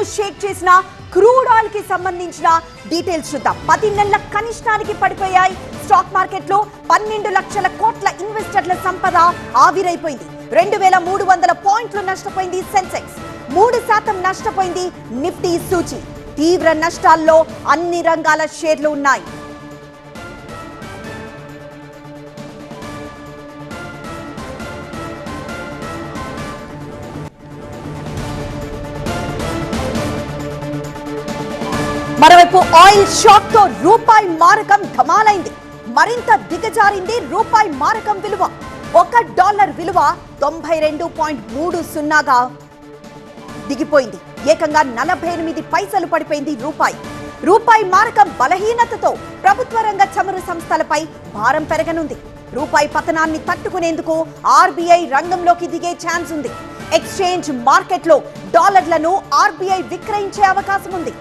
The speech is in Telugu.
ను షేక్ చేసిన క్రూడ్ ఆయిల్ కి సంబంధించిన డీటెయిల్స్ చూద్దాం. 10 నెలల కనిష్టానికి పడిపోయాయి స్టాక్ మార్కెట్లో. 12 లక్షల కోట్ల ఇన్వెస్టర్ల సంపద ఆవిరైపోయింది. 2300 పాయింట్లు నష్టపోయింది సెన్సెక్స్. 3% నష్టపోయింది నిఫ్టీ సూచి. తీవ్ర నష్టాల్లో అన్ని రంగాల షేర్లు ఉన్నాయి. మరోవైపు ఆయిల్ షాక్ తో రూపాయి మారకం ధమాలైంది. మరింత దిగజారింది రూపాయి మారకం విలువ. $1 విలువ 92.30గా దిగిపోయింది. ఏకంగా 48 పైసలు పడిపోయింది రూపాయి. రూపాయి మారకం బలహీనతతో ప్రభుత్వ రంగ చమురు సంస్థలపై భారం పెరగనుంది. రూపాయి పతనాన్ని తట్టుకునేందుకు ఆర్బీఐ రంగంలోకి దిగే ఛాన్స్ ఉంది. ఎక్స్చేంజ్ మార్కెట్లో డాలర్లను ఆర్బీఐ విక్రయించే అవకాశం ఉంది.